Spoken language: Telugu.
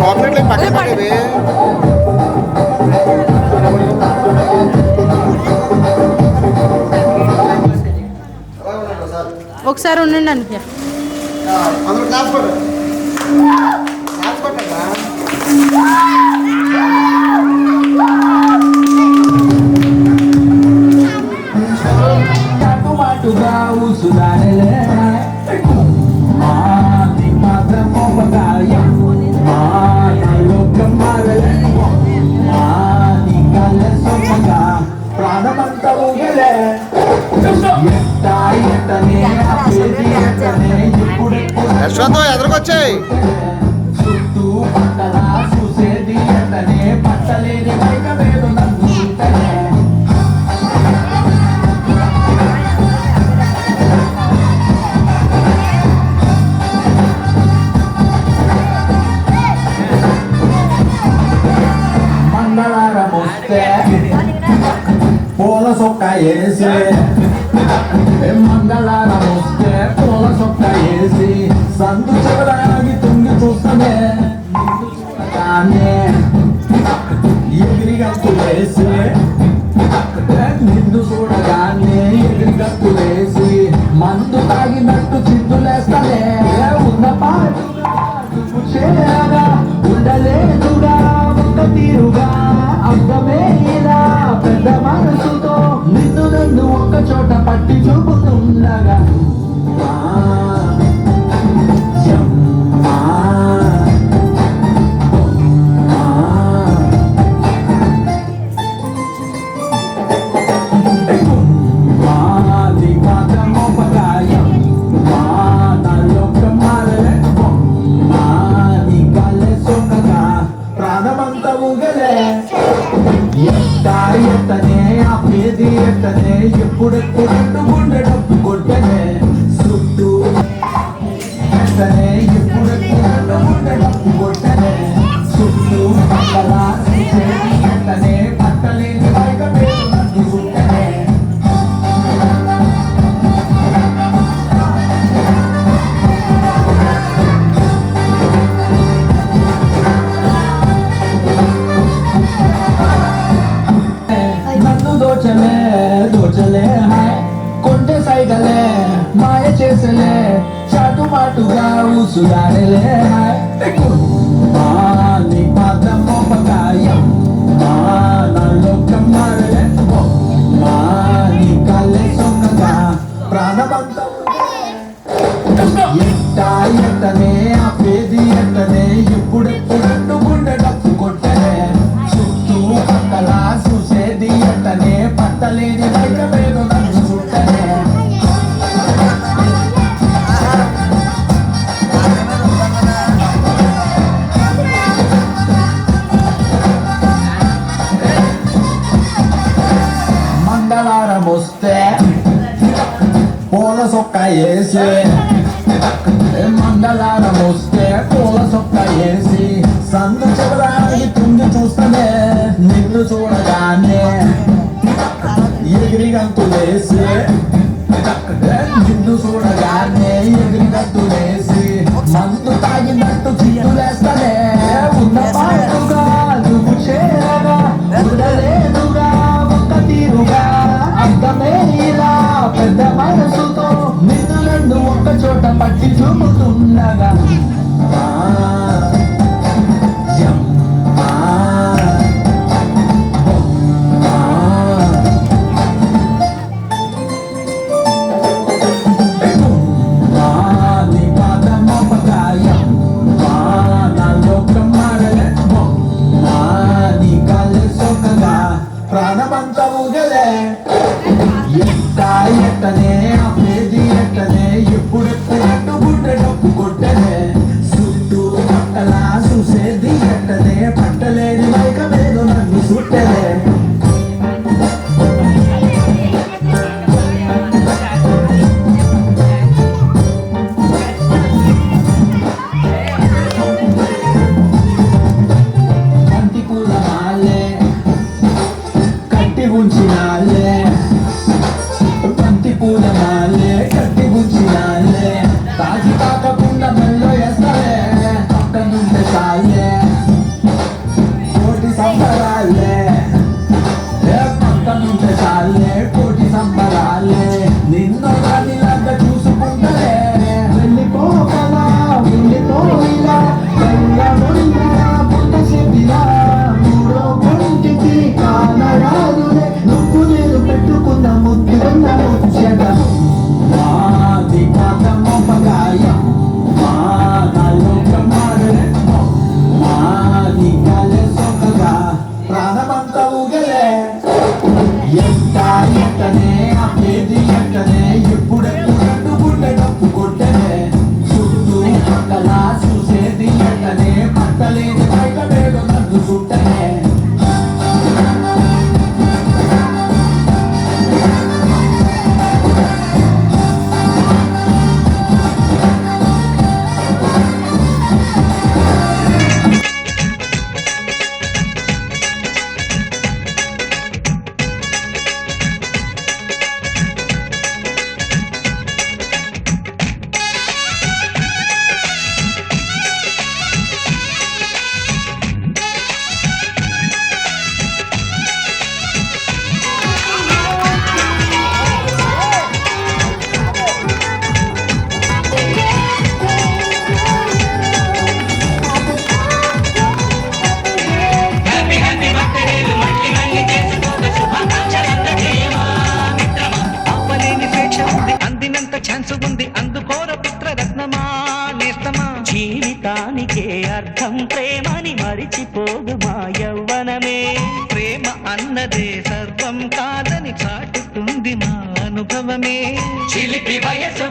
చాక్లెట్లు పక్కన పడేవి. ఒకసారి ఉండండి అనుక అందరూ క్లాస్ పట్టరా. మాటుగా ఊసుదానిలే మాత్రం ప్రాణమంత ఊగలే యశ్వంత్ ఎదురుకొచ్చాయి. చుట్టూ పట్టలా చూసేది ఎంతనే పట్టలేని బయట వేరు నన్ను మంగళవారం వస్తే పూల సొక్క వేసి మంగళవారం వస్తే పూల సొక్క వేసి సందు చివరాగి తుంగి చూస్తానే ఎగిరి గంతులేసి నిన్ను చూడగానే ఎగిరి గంతులేసి మందు తాగినట్టు చిందులేస్తానే ఉన్న పాటుగా ఉండలేదుగా ఒక తీరుగా అర్థమే ఇలా పెద్ద మనసుతో నిన్ను నన్ను ఒక్క చోట పట్టి చూపుతుండగా ఎప్పుడెప్పుడు గుండెడప్పు కొట్టనే చుట్టూ ఎప్పుడెప్పుడు గుండెడప్పు కొట్టనే చుట్టూ పక్కలా వెంటనే పట్టలేని బయట పేరు నన్ను చుట్టనే నన్ను దోచలే దోచలే కొంటే సైగలే మాయ చేసలే చాటు మాటుగా ఊసులాడలే నీ పాత్ర మోపకాయం నాలోకం మారలే నీ కళ్ళే సొన్నగా ప్రాణమంతా ఎట్టనే ఆపేది ఎట్టనే ఎప్పుడెప్పుడు గుండెడప్పు కొట్టనే చుట్టూ పక్కలా చూసేది ఎట్టనే పట్టలేని బయట వేరు నన్ను చుట్టనే మంగళవారం వస్తే పూల సొక్క వేసి మంగళవారం వస్తే పూల సొక్క వేసి సందు చివరాగి తుంగి చూస్తానే నిన్ను చూడగానే ఎగిరి గంతులేసి నిన్ను చూడగానే ఎగిరి గంతులేసి మందు తాగినట్టు చిందులేస్తానే ఉన్న పాటుగా నువ్వు చేరగా ఉండలేదుగా ఒక్క తీరుగా అర్థమే ఇలా పెద్ద మనసుతో నిన్ను నన్ను ఒక్క చోట పట్టి చూపుతుండగా పట్టలేని బయట వేడు నన్ను చుట్టే ఛాన్స్ ఉంది అందుకోర పుత్రరత్నమా నేస్తమా జీవితానికే అర్థం ప్రేమని మరిచిపోదు మా యవ్వనమే ప్రేమ అన్నదే సర్వం కాదని చాటుతుంది మా అనుభవమే చిలిపి వయసు